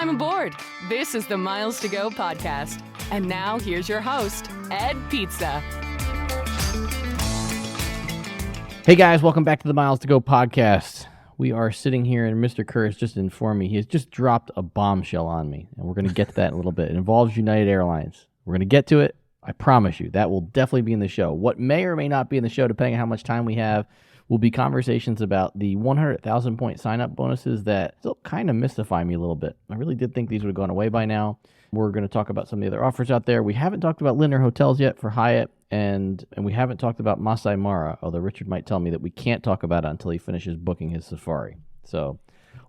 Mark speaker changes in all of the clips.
Speaker 1: time aboard. This is the Miles to Go podcast. And now here's your host, Ed Pizza.
Speaker 2: Hey guys, welcome back to the Miles to Go podcast. We are sitting here and Mr. Kerr has just informed me he has just dropped a bombshell on me. And we're going to get to that in a little bit. It involves United Airlines. We're going to get to it. I promise you. That will definitely be in the show. What may or may not be in the show, depending on how much time we have, will be conversations about the 100,000 point sign-up bonuses that still kind of mystify me a little bit. I really did think these would have gone away by now. We're going to talk about some of the other offers out there. We haven't talked about Lindner Hotels yet for Hyatt, and we haven't talked about Masai Mara, although Richard might tell me that we can't talk about it until he finishes booking his safari. So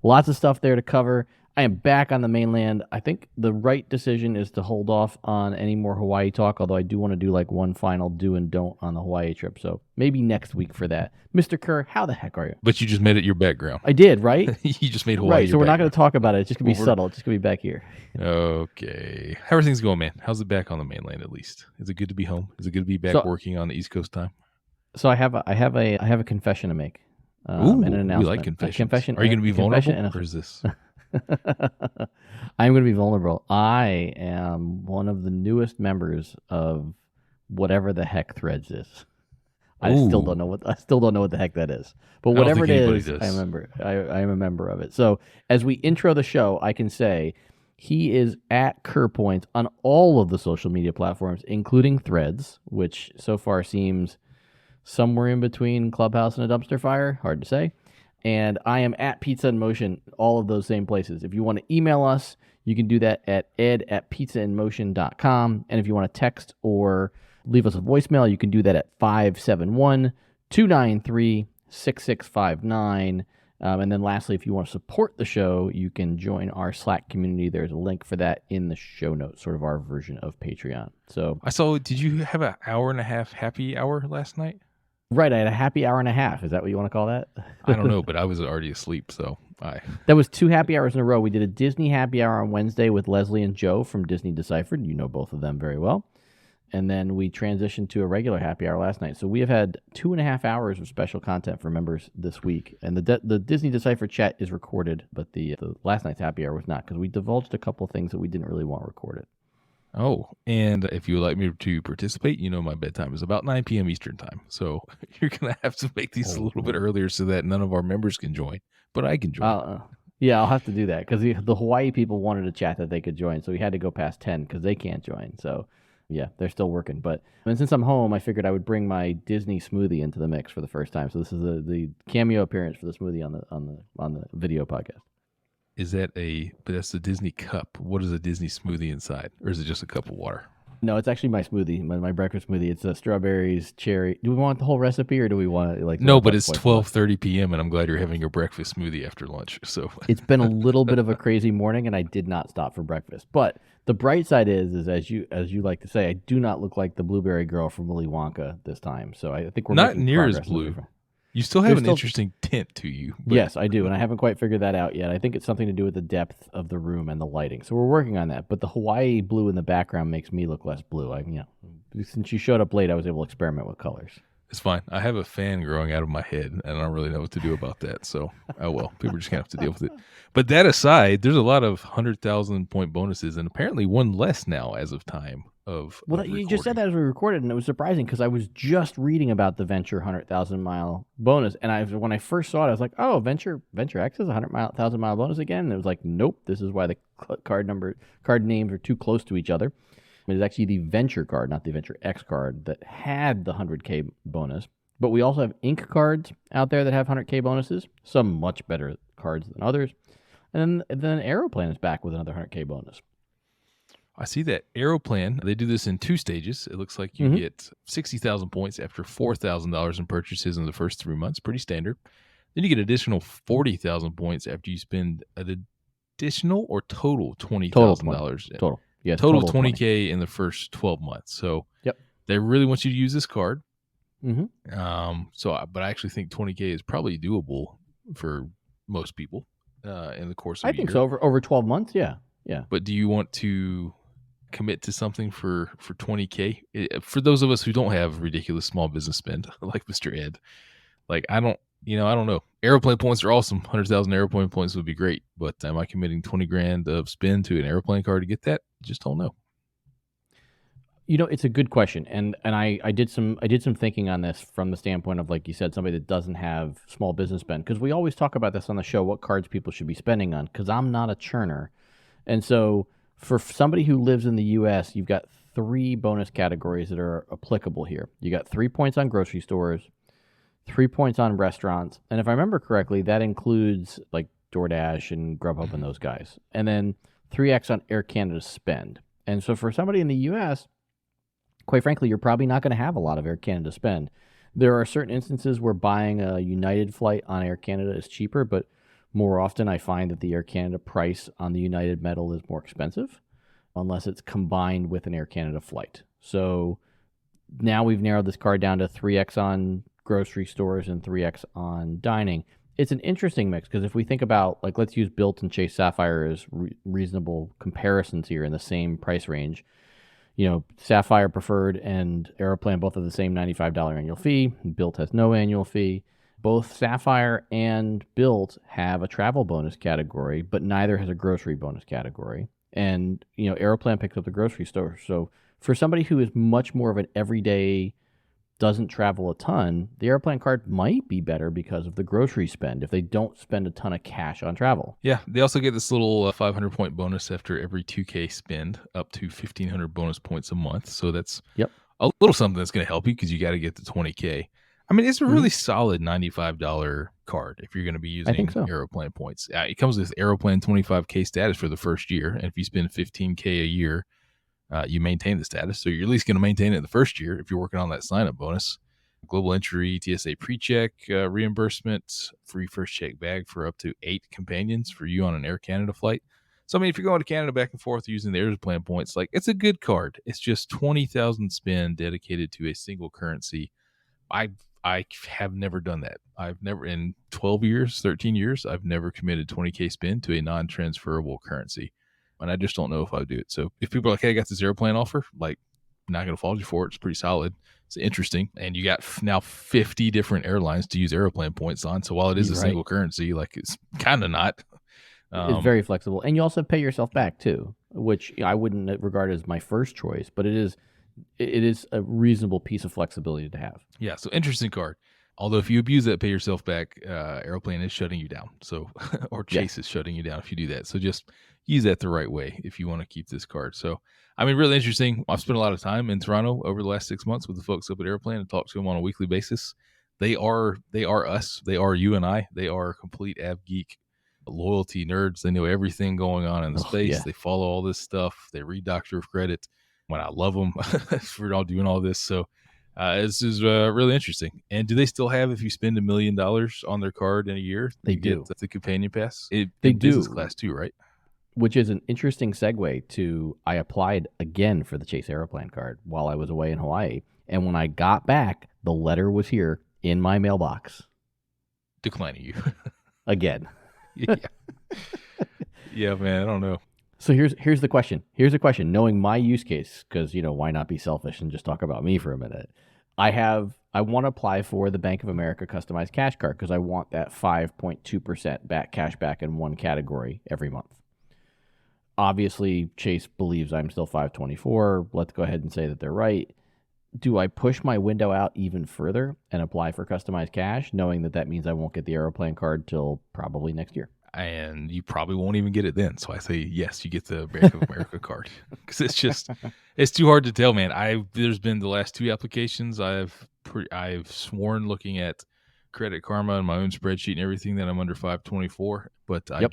Speaker 2: lots of stuff there to cover. I am back on the mainland. I think the right decision is to hold off on any more Hawaii talk, although I do want to do like one final do and don't on the Hawaii trip. So maybe next week for that. Mr. Kerr, how the heck are you?
Speaker 3: But you just made it your background.
Speaker 2: I did, right?
Speaker 3: You just made Hawaii
Speaker 2: right, so we're not going
Speaker 3: background.
Speaker 2: to talk about it. It's just going to be subtle. It's just going to be back here.
Speaker 3: Okay. How are things going, man? How's it back on the mainland at least? Is it good to be home? Is it good to be back working on the East Coast time?
Speaker 2: So I have a confession to make.
Speaker 3: Ooh,
Speaker 2: and an announcement.
Speaker 3: we like confessions. Are you going to be vulnerable, or is this?
Speaker 2: I'm going to be vulnerable. I am one of the newest members of whatever the heck Threads is. I still don't know what the heck that is. But whatever it is, I am a member of it. So as we intro the show, I can say he is at Kerrpoint on all of the social media platforms, including Threads, which so far seems somewhere in between Clubhouse and a dumpster fire. Hard to say. And I am at Pizza in Motion, all of those same places. If you want to email us, you can do that at ed@pizzainmotion.com. And if you want to text or leave us a voicemail, you can do that at 571-293-6659. And then lastly, if you want to support the show, you can join our Slack community. There's a link for that in the show notes, sort of our version of Patreon. So
Speaker 3: I saw, did you have an hour and a half happy hour last night?
Speaker 2: Right, I had a happy hour and a half. Is that what you want to call that?
Speaker 3: I don't know, but I was already asleep, so
Speaker 2: That was 2 happy hours in a row. We did a Disney happy hour on Wednesday with Leslie and Joe from Disney Deciphered. You know both of them very well. And then we transitioned to a regular happy hour last night. So we have had 2.5 hours of special content for members this week. And the Disney Deciphered chat is recorded, but the last night's happy hour was not, because we divulged a couple of things that we didn't really want recorded.
Speaker 3: Oh, and if you would like me to participate, you know my bedtime is about 9 p.m. Eastern time. So you're going to have to make these a little bit earlier so that none of our members can join, but I can join.
Speaker 2: Yeah, I'll have to do that because the Hawaii people wanted a chat that they could join, so we had to go past 10 because they can't join. So yeah, they're still working. But since I'm home, I figured I would bring my Disney smoothie into the mix for the first time. So this is the cameo appearance for the smoothie on the video podcast.
Speaker 3: Is that but that's the Disney cup. What is a Disney smoothie inside? Or is it just a cup of water?
Speaker 2: No, it's actually my smoothie, my breakfast smoothie. It's strawberries, cherry. Do we want the whole recipe or do we want it like...
Speaker 3: No, but it's 12:30 p.m. and I'm glad you're having your breakfast smoothie after lunch. So
Speaker 2: it's been a little bit of a crazy morning and I did not stop for breakfast. But the bright side is as you like to say, I do not look like the blueberry girl from Willy Wonka this time. So I think we're
Speaker 3: not near as blue. You still have an interesting tint to you.
Speaker 2: But... Yes, I do, and I haven't quite figured that out yet. I think it's something to do with the depth of the room and the lighting. So we're working on that. But the Hawaii blue in the background makes me look less blue. Since you showed up late, I was able to experiment with colors.
Speaker 3: It's fine. I have a fan growing out of my head, and I don't really know what to do about that. So, oh well, people are just going to have to deal with it. But that aside, there's a lot of 100,000 point bonuses, and apparently one less now as of time.
Speaker 2: You just said that as we recorded, and it was surprising because I was just reading about the Venture 100,000 mile bonus, and when I first saw it, I was like, "Oh, Venture X is a 100,000 mile bonus again." And it was like, "Nope, this is why the card names are too close to each other." It is actually the Venture card, not the Venture X card, that had the 100K bonus. But we also have Ink cards out there that have 100K bonuses. Some much better cards than others, and then Aeroplan is back with another 100K bonus.
Speaker 3: I see that Aeroplan, they do this in 2 stages. It looks like you get 60,000 points after $4,000 in purchases in the first 3 months. Pretty standard. Then you get additional 40,000 points after you spend an additional or total $20,000.
Speaker 2: Total. Yes,
Speaker 3: total 20K in the first 12 months. So they really want you to use this card. But I actually think 20K is probably doable for most people in the course of a year.
Speaker 2: I think so. Over 12 months, yeah.
Speaker 3: But do you want to commit to something for 20K? For those of us who don't have ridiculous small business spend, like Mr. Ed, like I don't know. Aeroplan points are awesome. 100,000 Aeroplan points would be great, but am I committing 20 grand of spend to an Aeroplan card to get that? Just don't know.
Speaker 2: It's a good question, and I did some thinking on this from the standpoint of, like you said, somebody that doesn't have small business spend, because we always talk about this on the show, what cards people should be spending on, because I'm not a churner, and so for somebody who lives in the U.S., you've got 3 bonus categories that are applicable here. You got 3 points on grocery stores, 3 points on restaurants, and if I remember correctly, that includes like DoorDash and Grubhub and those guys, and then 3x on Air Canada spend. And so for somebody in the U.S., quite frankly, you're probably not going to have a lot of Air Canada spend. There are certain instances where buying a United flight on Air Canada is cheaper, but more often I find that the Air Canada price on the United metal is more expensive unless it's combined with an Air Canada flight. So now we've narrowed this card down to 3x on grocery stores and 3x on dining. It's an interesting mix because if we think about, like, let's use Bilt and Chase Sapphire as reasonable comparisons here in the same price range. Sapphire Preferred and Aeroplan both have the same $95 annual fee. Bilt has no annual fee. Both Sapphire and Bilt have a travel bonus category, but neither has a grocery bonus category. And, Aeroplan picks up the grocery store. So for somebody who is much more of an everyday, doesn't travel a ton, the Aeroplan card might be better because of the grocery spend if they don't spend a ton of cash on travel.
Speaker 3: Yeah, they also get this little 500-point bonus after every 2K spend, up to 1,500 bonus points a month. So that's a little something that's going to help you because you got to get to 20K. I mean, it's a really solid $95 card if you're going to be using Aeroplan points. It comes with Aeroplan 25K status for the first year, and if you spend 15K a year, you maintain the status. So you're at least going to maintain it the first year if you're working on that sign-up bonus. Global entry, TSA pre-check, reimbursement, free first check bag for up to 8 companions for you on an Air Canada flight. So, I mean, if you're going to Canada back and forth using the Aeroplan points, like, it's a good card. It's just 20,000 spend dedicated to a single currency. I have never done that. I've never, in 12 years, 13 years, I've never committed 20K spend to a non-transferable currency. And I just don't know if I would do it. So if people are like, hey, I got this Aeroplan offer, like, I'm not going to fault you for it. It's pretty solid. It's interesting. And you got now 50 different airlines to use Aeroplan points on. So while it is a single currency, like, it's kind of not.
Speaker 2: It's very flexible. And you also pay yourself back too, which I wouldn't regard as my first choice, but it is a reasonable piece of flexibility to have.
Speaker 3: Yeah. So interesting card. Although if you abuse that pay yourself back, Aeroplan is shutting you down. So, or Chase is shutting you down if you do that. So just use that the right way if you want to keep this card. So, I mean, really interesting. I've spent a lot of time in Toronto over the last 6 months with the folks up at Aeroplan and talked to them on a weekly basis. They are us. They are you and I. They are complete av geek loyalty nerds. They know everything going on in the space. Yeah. They follow all this stuff. They read Doctor of Credit. When I love them for all doing all this. So this is really interesting. And do they still have, if you spend $1 million on their card in a year,
Speaker 2: they do
Speaker 3: get the companion pass?
Speaker 2: They do.
Speaker 3: Business class too, right?
Speaker 2: Which is an interesting segue to, I applied again for the Chase Aeroplan card while I was away in Hawaii. And when I got back, the letter was here in my mailbox.
Speaker 3: Declining you.
Speaker 2: Again.
Speaker 3: Yeah. Yeah, man, I don't know.
Speaker 2: So here's the question. Here's a question. Knowing my use case, because, why not be selfish and just talk about me for a minute? I want to apply for the Bank of America customized cash card because I want that 5.2% cash back in one category every month. Obviously, Chase believes I'm still 524. Let's go ahead and say that they're right. Do I push my window out even further and apply for customized cash, knowing that means I won't get the Aeroplan card till probably next year?
Speaker 3: And you probably won't even get it then. So I say, yes, you get the Bank of America card because it's too hard to tell, man. There's been the last 2 applications I've sworn looking at Credit Karma and my own spreadsheet and everything that I'm under 524, but I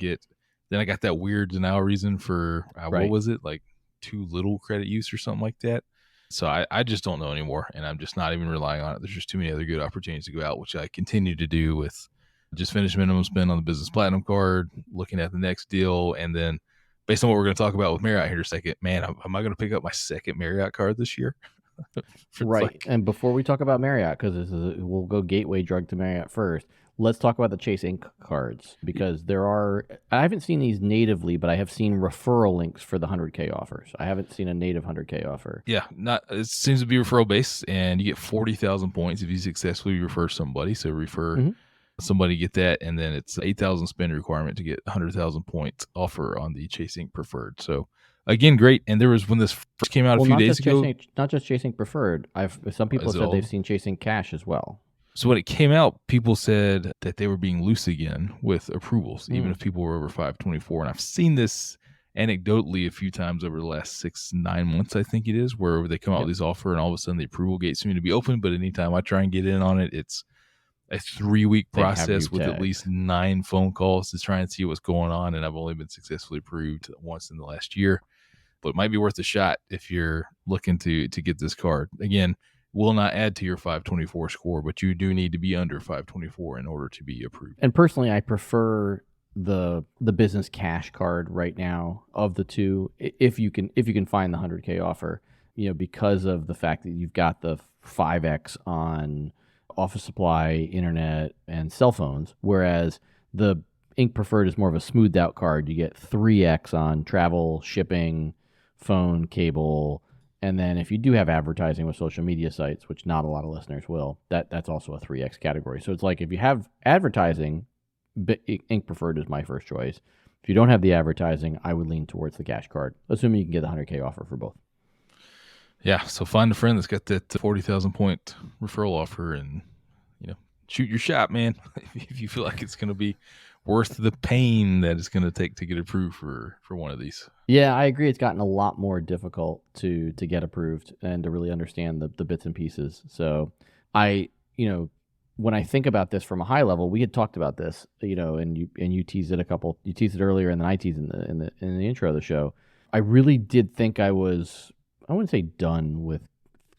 Speaker 3: got that weird denial reason for, what was it? Like too little credit use or something like that. So I just don't know anymore. And I'm just not even relying on it. There's just too many other good opportunities to go out, which I continue to do with just finish minimum spend on the business platinum card, looking at the next deal. And then based on what we're going to talk about with Marriott here in a second, man, am I going to pick up my second Marriott card this year?
Speaker 2: Right. And before we talk about Marriott, because we'll go gateway drug to Marriott first, let's talk about the Chase Inc. cards, because I haven't seen these natively, but I have seen referral links for the 100K offers. I haven't seen a native 100K offer.
Speaker 3: Yeah, it seems to be referral based, and you get 40,000 points if you successfully refer somebody. So refer somebody get that, and then it's 8,000 spend requirement to get 100,000 point offer on the Chase Ink Preferred. So again, great. And there was, when this first came out a few days ago,
Speaker 2: not just Chase Ink Preferred. Some people said they've seen Chase Ink Cash as well.
Speaker 3: So when it came out, people said that they were being loose again with approvals, even if people were over 524. And I've seen this anecdotally a few times over the last 6-9 months, I think it is, where they come out with these offer and all of a sudden the approval gates seem to be open. But anytime I try and get in on it, it's a 3-week process with at least 9 phone calls to try and see what's going on. And I've only been successfully approved once in the last year. But it might be worth a shot if you're looking to get this card. Again, will not add to your 524 score, but you do need to be under 524 in order to be approved.
Speaker 2: And personally, I prefer the business cash card right now of the two, if you can find the 100K offer, because of the fact that you've got the 5X on office supply, internet, and cell phones, whereas the Ink Preferred is more of a smoothed out card. You get 3X on travel, shipping, phone, cable. And then if you do have advertising with social media sites, which not a lot of listeners will, that's also a 3X category. So it's like if you have advertising, Ink Preferred is my first choice. If you don't have the advertising, I would lean towards the cash card, assuming you can get the 100K offer for both.
Speaker 3: Yeah, so find a friend that's got that 40,000 point referral offer and, shoot your shot, man, if you feel like it's going to be worth the pain that it's going to take to get approved for one of these.
Speaker 2: Yeah, I agree. It's gotten a lot more difficult to get approved and to really understand the bits and pieces. So when I think about this from a high level, we had talked about this, and you teased it you teased it earlier, and then I teased it in the intro of the show. I really did think I wouldn't say done with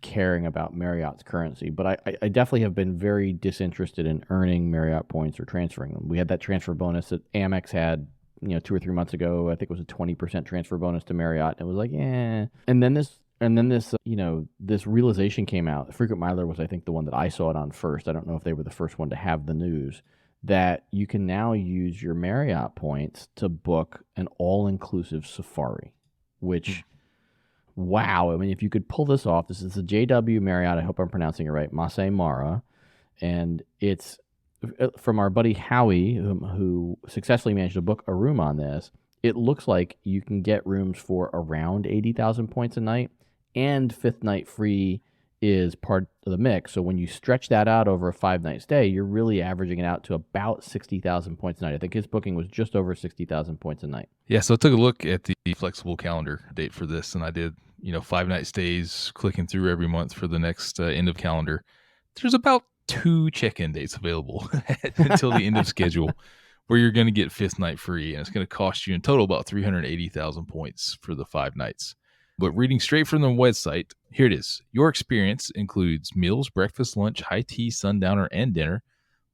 Speaker 2: caring about Marriott's currency, but I definitely have been very disinterested in earning Marriott points or transferring them. We had that transfer bonus that Amex had, 2 or 3 months ago. I think it was a 20% transfer bonus to Marriott. And it was like, eh. And then this realization came out. Frequent Miler was, I think, the one that I saw it on first. I don't know if they were the first one to have the news that you can now use your Marriott points to book an all-inclusive safari, which... Wow. I mean, if you could pull this off, this is the JW Marriott, I hope I'm pronouncing it right, Masai Mara. And it's from our buddy Howie, who successfully managed to book a room on this. It looks like you can get rooms for around 80,000 points a night, and 5th night free is part of the mix. So when you stretch that out over a 5-night stay, you're really averaging it out to about 60,000 points a night. I think his booking was just over 60,000 points a night.
Speaker 3: Yeah, so I took a look at the flexible calendar date for this, and I did, 5-night stays, clicking through every month for the next end of calendar. There's about 2 check-in dates available until the end of schedule where you're going to get 5th night free, and it's going to cost you in total about 380,000 points for the 5 nights. But reading straight from the website, here it is. Your experience includes meals, breakfast, lunch, high tea, sundowner, and dinner,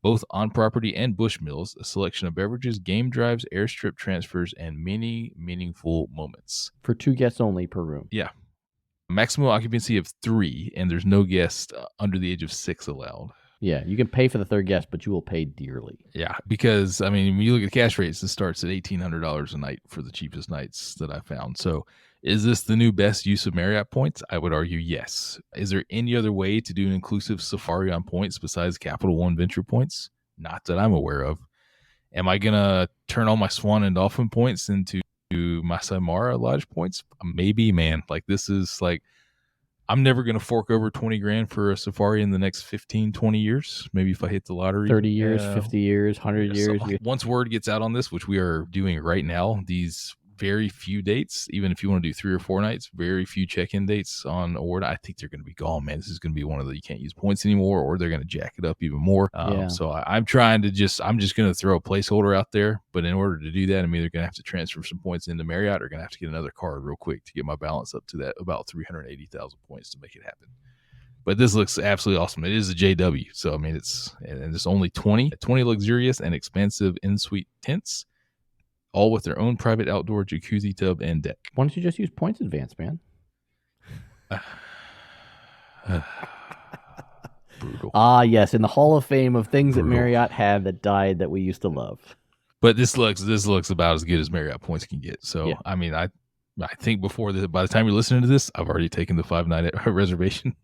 Speaker 3: both on-property and bush meals, a selection of beverages, game drives, airstrip transfers, and many meaningful moments.
Speaker 2: For 2 guests only per room.
Speaker 3: Yeah. Maximum occupancy of 3, and there's no guest under the age of 6 allowed.
Speaker 2: Yeah, you can pay for the 3rd guest, but you will pay dearly.
Speaker 3: Yeah, because, when you look at cash rates, it starts at $1,800 a night for the cheapest nights that I found. So is this the new best use of Marriott points? I would argue yes. Is there any other way to do an inclusive safari on points besides Capital One Venture points? Not that I'm aware of. Am I going to turn all my Swan and Dolphin points into Masai Mara Lodge points? Maybe, man. This is I'm never going to fork over 20 grand for a safari in the next 15, 20 years. Maybe if I hit the lottery.
Speaker 2: 30 years, 50 years, 100 years.
Speaker 3: Once word gets out on this, which we are doing right now, these very few dates, even if you want to do 3 or 4 nights, very few check-in dates on Award. I think they're going to be gone, man. This is going to be one of the, you can't use points anymore, or they're going to jack it up even more. So I'm trying to I'm just going to throw a placeholder out there. But in order to do that, I'm either going to have to transfer some points into Marriott or going to have to get another card real quick to get my balance up to that about 380,000 points to make it happen. But this looks absolutely awesome. It is a JW. So, it's only 20 luxurious and expansive in-suite tents, all with their own private outdoor jacuzzi tub and deck.
Speaker 2: Why don't you just use points advance, man?
Speaker 3: Brutal.
Speaker 2: Yes, in the Hall of Fame of things that Marriott had that died that we used to love.
Speaker 3: But this looks about as good as Marriott points can get. So,
Speaker 2: yeah.
Speaker 3: I think by the time you're listening to this, I've already taken the 5-night reservation.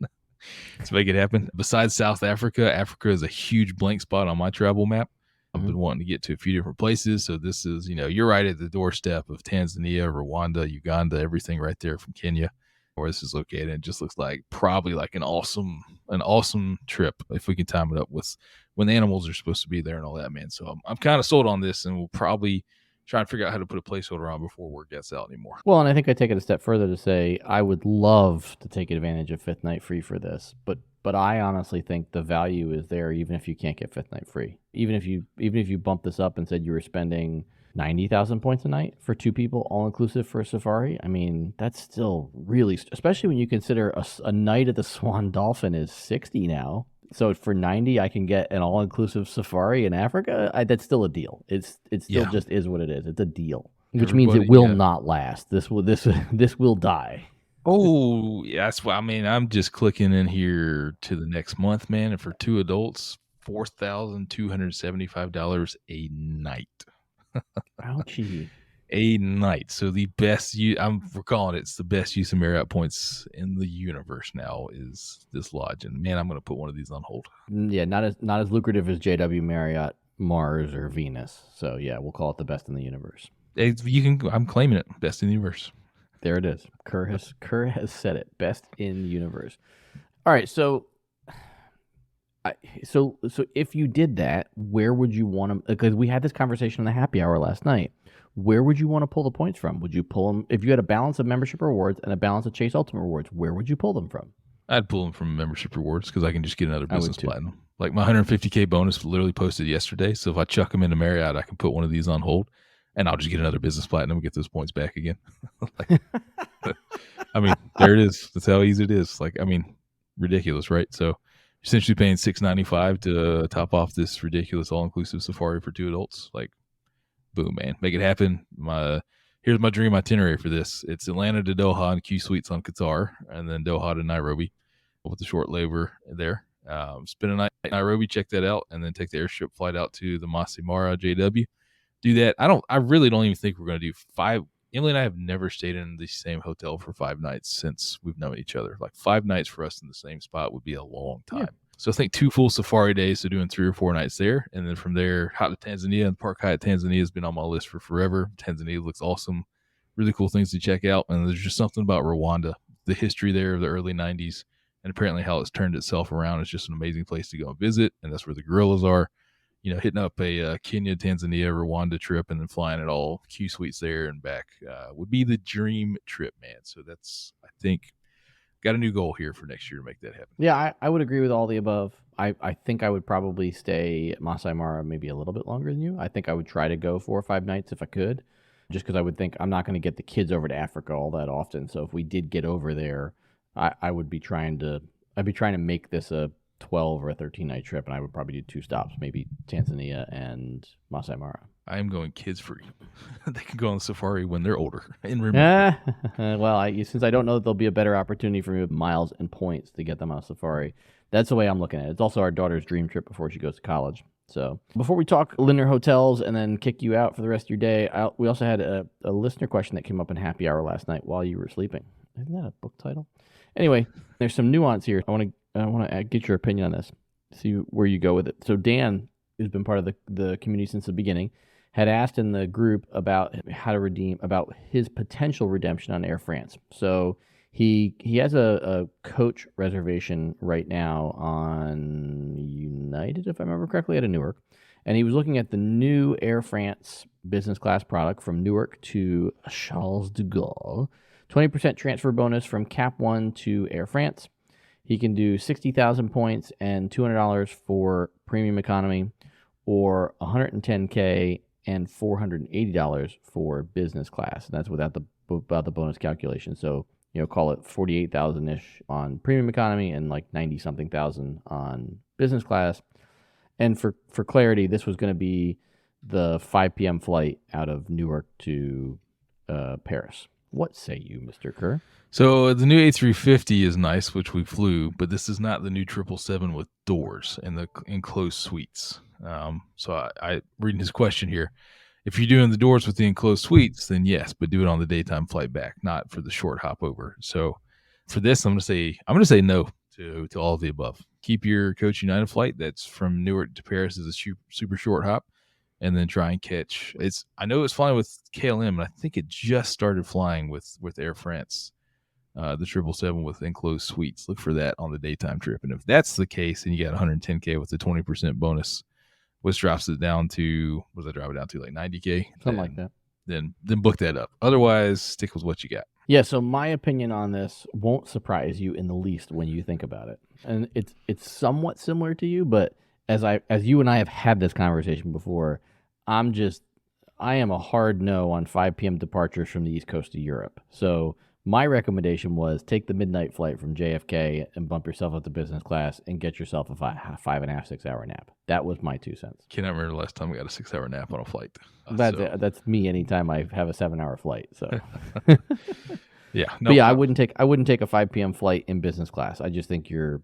Speaker 3: Let's make it happen. Besides South Africa, Africa is a huge blank spot on my travel map. I've been wanting to get to a few different places. So this is, you're right at the doorstep of Tanzania, Rwanda, Uganda, everything right there from Kenya, where this is located. It just looks like probably like an awesome trip if we can time it up with when the animals are supposed to be there and all that, man. So I'm kind of sold on this, and we'll probably try and figure out how to put a placeholder on before word gets out anymore.
Speaker 2: Well, and I think I take it a step further to say I would love to take advantage of fifth night free for this, but I honestly think the value is there even if you can't get fifth night free. Even if you bump this up and said you were spending 90,000 points a night for two people, all inclusive for a safari. I mean, that's still really, especially when you consider a night at the Swan Dolphin is 60 now. So for 90, I can get an all-inclusive safari in Africa. That's still a deal. It still just is what it is. It's a deal, which means it will not last. This will die.
Speaker 3: Oh, yeah, that's why. I mean, I'm just clicking in here to the next month, man. And for two adults, $4,275 a night.
Speaker 2: Ouchie.
Speaker 3: A night. So the best I'm recalling it's the best use of Marriott points in the universe now is this lodge. And man, I'm going to put one of these on hold.
Speaker 2: Yeah, not as lucrative as JW Marriott Mars or Venus. So yeah, we'll call it the best in the universe.
Speaker 3: I'm claiming it. Best in the universe.
Speaker 2: There it is. Kerr has said it. Best in the universe. All right, so if you did that, where would you want to? Because we had this conversation in the happy hour last night. Where would you want to pull the points from? Would you pull them if you had a balance of membership rewards and a balance of Chase Ultimate rewards? Where would you pull them from?
Speaker 3: I'd pull them from membership rewards because I can just get another business platinum. Like my 150K bonus literally posted yesterday. So if I chuck them into Marriott, I can put one of these on hold. And I'll just get another business platinum and get those points back again. I mean, there it is. That's how easy it is. Ridiculous, right? So essentially paying $695 to top off this ridiculous all-inclusive safari for two adults. Like, boom, man. Make it happen. Here's my dream itinerary for this. It's Atlanta to Doha and Q Suites on Qatar, and then Doha to Nairobi with the short layover there. Spend a night in Nairobi, check that out, and then take the airship flight out to the Masai Mara JW. Do that. I really don't even think we're going to do 5. Emily and I have never stayed in the same hotel for 5 nights since we've known each other. Like 5 nights for us in the same spot would be a long time. Yeah. So I think 2 full safari days, so doing 3 or 4 nights there. And then from there, hop to Tanzania. And Park Hyatt Tanzania has been on my list for forever. Tanzania looks awesome. Really cool things to check out. And there's just something about Rwanda, the history there of the early 90s, and apparently how it's turned itself around. It's just an amazing place to go and visit. And that's where the gorillas are. Hitting up a Kenya, Tanzania, Rwanda trip and then flying it all Q Suites there and back would be the dream trip, man. So that's, I think, got a new goal here for next year to make that happen.
Speaker 2: Yeah, I would agree with all the above. I think I would probably stay at Masai Mara maybe a little bit longer than you. I think I would try to go 4 or 5 nights if I could, just because I would think I'm not going to get the kids over to Africa all that often. So if we did get over there, I would be trying to make this a 12 or a 13 night trip, and I would probably do 2 stops, maybe Tanzania and Masai Mara.
Speaker 3: I am going kids free. They can go on safari when they're older. And
Speaker 2: well, since I don't know that there'll be a better opportunity for me with miles and points to get them on a safari, that's the way I'm looking at it. It's also our daughter's dream trip before she goes to college. So before we talk Lindner Hotels and then kick you out for the rest of your day, we also had a listener question that came up in happy hour last night while you were sleeping. Isn't that a book title? Anyway, there's some nuance here. I want to get your opinion on this, see where you go with it. So Dan, who's been part of the community since the beginning, had asked in the group about how to about his potential redemption on Air France. So he has a coach reservation right now on United, if I remember correctly, out of Newark. And he was looking at the new Air France business class product from Newark to Charles de Gaulle. 20% transfer bonus from Cap 1 to Air France. He can do 60,000 points and $200 for premium economy, or 110K and $480 for business class. And that's without the bonus calculation. So, call it 48,000-ish on premium economy and like 90-something thousand on business class. And for clarity, this was going to be the 5 p.m. flight out of Newark to Paris. What say you, Mr. Kerr?
Speaker 3: So the new A350 is nice, which we flew, but this is not the new 777 with doors and the enclosed suites. So I reading his question here. If you're doing the doors with the enclosed suites, then yes, but do it on the daytime flight back, not for the short hop over. So for this, I'm gonna say no. to all of the above. Keep your Coach United flight that's from Newark to Paris is a super short hop, and then try and catch. I know it's flying with KLM, and I think it just started flying with Air France, the 777 with enclosed suites. Look for that on the daytime trip, and if that's the case, and you got 110K with the 20% bonus, which drops it down to, what does that drop it down to, like 90K?
Speaker 2: Something like that.
Speaker 3: Then book that up. Otherwise, stick with what you got.
Speaker 2: Yeah, so my opinion on this won't surprise you in the least when you think about it. And it's somewhat similar to you, but as you and I have had this conversation before, I am a hard no on 5 p.m. departures from the East Coast of Europe. So my recommendation was take the midnight flight from JFK and bump yourself up to business class and get yourself a 5.5, 6 hour nap. That was my 2 cents.
Speaker 3: Cannot remember the last time I got a 6 hour nap on a flight.
Speaker 2: That's me anytime I have a 7 hour flight. So
Speaker 3: yeah,
Speaker 2: no, but yeah, I wouldn't take a 5 p.m. flight in business class. I just think you're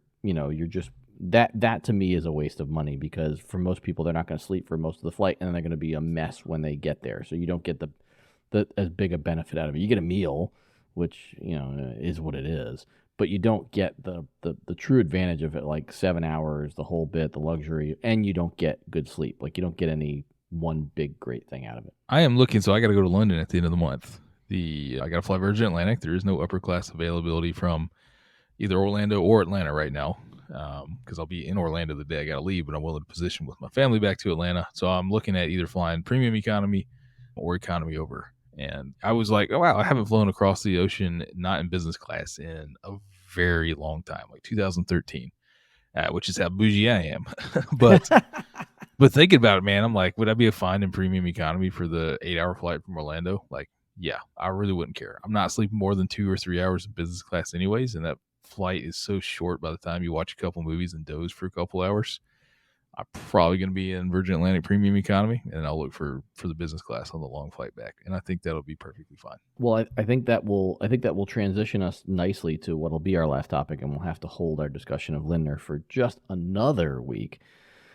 Speaker 2: just that to me is a waste of money, because for most people they're not going to sleep for most of the flight, and then they're going to be a mess when they get there. So you don't get the as big a benefit out of it. You get a meal, which is what it is, but you don't get the true advantage of it, like 7 hours, the whole bit, the luxury, and you don't get good sleep. Like you don't get any one big great thing out of it.
Speaker 3: I am looking, so I got to go to London at the end of the month. I got to fly Virgin Atlantic. There is no upper class availability from either Orlando or Atlanta right now, because I'll be in Orlando the day I got to leave, but I'm willing to position with my family back to Atlanta. So I'm looking at either flying premium economy or economy over. And I was like, oh, wow, I haven't flown across the ocean, not in business class, in a very long time, like 2013, which is how bougie I am. But thinking about it, man, I'm like, would I be fine in premium economy for the 8-hour flight from Orlando? Like, yeah, I really wouldn't care. I'm not sleeping more than 2 or 3 hours in business class anyways, and that flight is so short by the time you watch a couple movies and doze for a couple hours. I'm probably going to be in Virgin Atlantic premium economy, and I'll look for the business class on the long flight back, and I think that'll be perfectly fine.
Speaker 2: Well, I think that will transition us nicely to what'll be our last topic, and we'll have to hold our discussion of Lindner for just another week.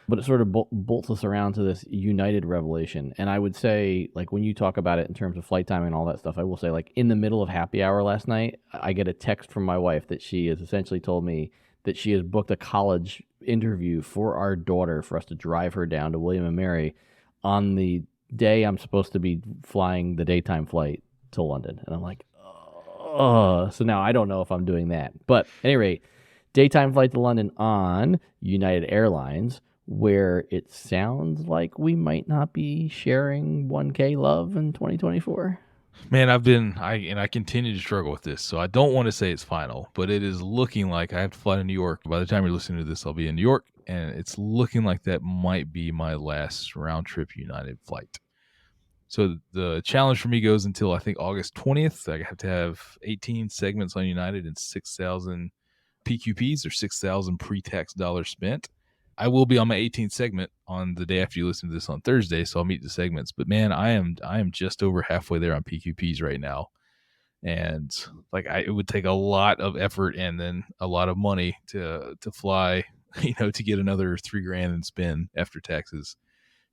Speaker 2: But it sort of bolts us around to this United revelation. And I would say, like, when you talk about it in terms of flight timing and all that stuff, I will say, like, in the middle of happy hour last night, I get a text from my wife that she has essentially told me that she has booked a college interview for our daughter for us to drive her down to William & Mary on the day I'm supposed to be flying the daytime flight to London. And I'm like, oh. So now I don't know if I'm doing that. But at any rate, daytime flight to London on United Airlines, where it sounds like we might not be sharing 1K love in 2024.
Speaker 3: Man, I continue to struggle with this, so I don't want to say it's final, but it is looking like I have to fly to New York. By the time you're listening to this, I'll be in New York, and it's looking like that might be my last round-trip United flight. So the challenge for me goes until, I think, August 20th. I have to have 18 segments on United and 6,000 PQPs, or 6,000 pre-tax dollars spent. I will be on my 18th segment on the day after you listen to this on Thursday, so I'll meet the segments. But man, I am just over halfway there on PQPs right now, and like it would take a lot of effort and then a lot of money to fly, to get another $3,000 and spend after taxes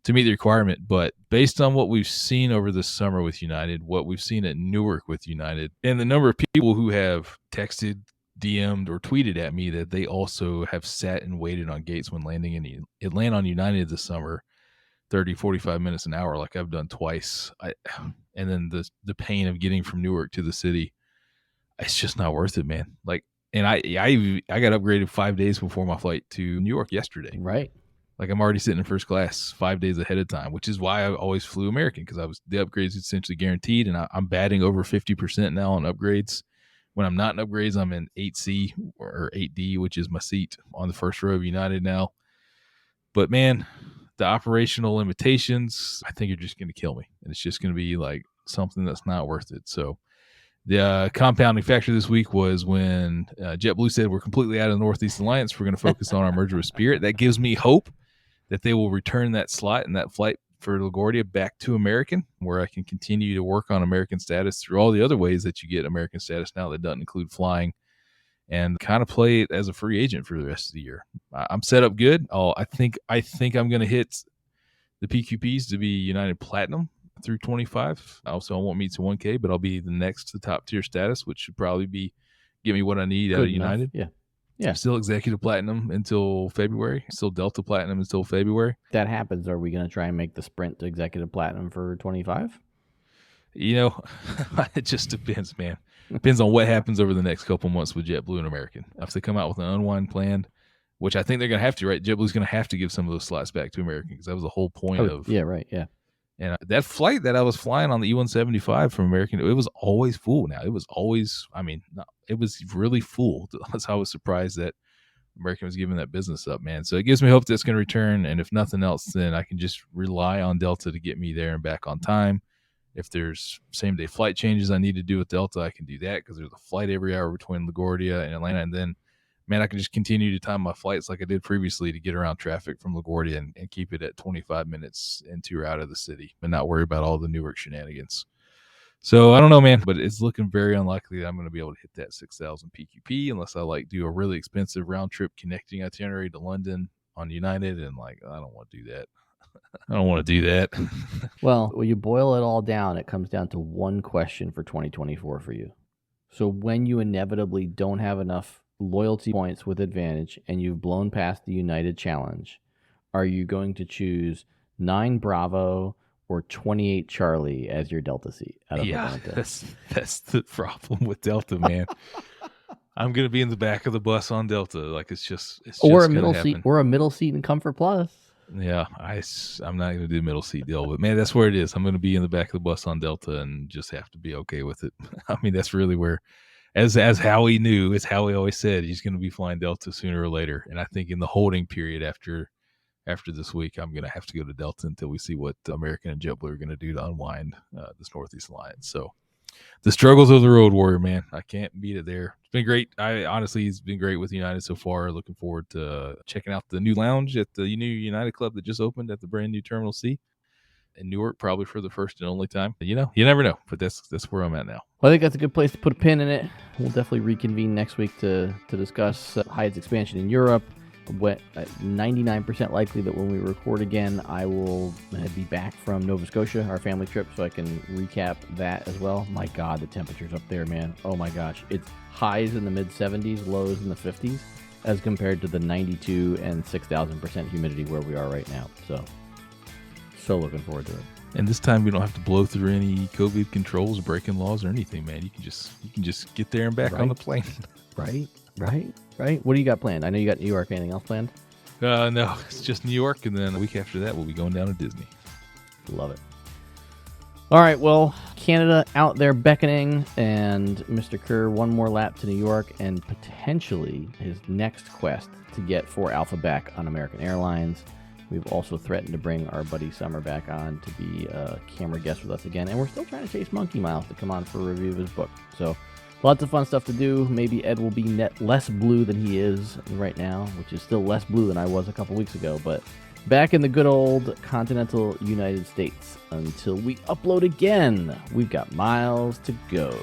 Speaker 3: to meet the requirement. But based on what we've seen over the summer with United, what we've seen at Newark with United, and the number of people who have texted, DM'd, or tweeted at me that they also have sat and waited on gates when landing in Atlanta on United this summer, 30, 45 minutes an hour, like I've done twice. And then the pain of getting from Newark to the city, it's just not worth it, man. Like, and I got upgraded 5 days before my flight to New York yesterday.
Speaker 2: Right.
Speaker 3: Like, I'm already sitting in first class 5 days ahead of time, which is why I always flew American, because the upgrades essentially guaranteed, and I'm batting over 50% now on upgrades. When I'm not in upgrades, I'm in 8C or 8D, which is my seat on the first row of United now. But man, the operational limitations, I think, are just going to kill me. And it's just going to be like something that's not worth it. So the compounding factor this week was when JetBlue said we're completely out of the Northeast Alliance. We're going to focus on our merger with Spirit. That gives me hope that they will return that slot and that flight for LaGuardia back to American, where I can continue to work on American status through all the other ways that you get American status now that doesn't include flying, and kind of play it as a free agent for the rest of the year. I'm set up good. I think I'm going to hit the PQPs to be United Platinum through 25. Also, I won't meet to 1K, but I'll be the next to top tier status, which should probably be give me what I need out of United.
Speaker 2: Yeah. Yeah.
Speaker 3: Still Executive Platinum until February. Still Delta Platinum until February.
Speaker 2: If that happens, are we going to try and make the sprint to Executive Platinum for 25?
Speaker 3: You know, it just depends, man. Depends on what happens over the next couple months with JetBlue and American. If they come out with an unwind plan, which I think they're going to have to, right? JetBlue's going to have to give some of those slots back to American because that was the whole point of.
Speaker 2: Yeah, right. Yeah.
Speaker 3: And that flight that I was flying on the E-175 from American, it was always full now. It was always, it was really full. That's how I was surprised that American was giving that business up, man. So it gives me hope that's going to return. And if nothing else, then I can just rely on Delta to get me there and back on time. If there's same-day flight changes I need to do with Delta, I can do that because there's a flight every hour between LaGuardia and Atlanta. And then, man, I can just continue to time my flights like I did previously to get around traffic from LaGuardia and keep it at 25 minutes into or out of the city and not worry about all the Newark shenanigans. So I don't know, man, but it's looking very unlikely that I'm going to be able to hit that 6,000 PQP unless I do a really expensive round trip connecting itinerary to London on United. And I don't want to do that. I don't want to do that.
Speaker 2: Well, when you boil it all down, it comes down to one question for 2024 for you. So when you inevitably don't have enough loyalty points with Advantage and you've blown past the United Challenge, are you going to choose 9 Bravo or 28 Charlie as your Delta seat out of Atlanta?
Speaker 3: That's the problem with Delta, man. I'm going to be in the back of the bus on Delta. It's
Speaker 2: or a middle seat, or a middle seat in Comfort Plus.
Speaker 3: Yeah, I'm not going to do the middle seat deal, but man, that's where it is. I'm going to be in the back of the bus on Delta and just have to be okay with it. That's really where, as Howie knew, it's Howie always said he's going to be flying Delta sooner or later. And I think in the holding period after this week, I'm going to have to go to Delta until we see what American and JetBlue are going to do to unwind this Northeast Alliance. So the struggles of the road warrior, man, I can't beat it there. It's been great. It's been great with United so far. Looking forward to checking out the new lounge at the new United Club that just opened at the brand new Terminal C in Newark, probably for the first and only time. You never know, but that's where I'm at now.
Speaker 2: Well, I think that's a good place to put a pin in it. We'll definitely reconvene next week to discuss Hyatt's expansion in Europe. 99% likely that when we record again, I will be back from Nova Scotia, our family trip, so I can recap that as well. My God, the temperatures up there, man. Oh my gosh. It's highs in the mid-70s, lows in the 50s, as compared to the 92 and 6,000% humidity where we are right now. So looking forward to it.
Speaker 3: And this time we don't have to blow through any COVID controls or breaking laws or anything, man. You can just get there and back on the plane. Right. What do you got planned? I know you got New York. Anything else planned? No, it's just New York, and then a week after that we'll be going down to Disney.
Speaker 2: Love it. All right, well, Canada out there beckoning, and Mr. Kerr one more lap to New York, and potentially his next quest to get 4 Alpha back on American Airlines. We've also threatened to bring our buddy Summer back on to be a camera guest with us again, and we're still trying to chase Monkey Miles to come on for a review of his book. So lots of fun stuff to do. Maybe Ed will be less blue than he is right now, which is still less blue than I was a couple weeks ago, but back in the good old continental United States. Until we upload again, we've got miles to go.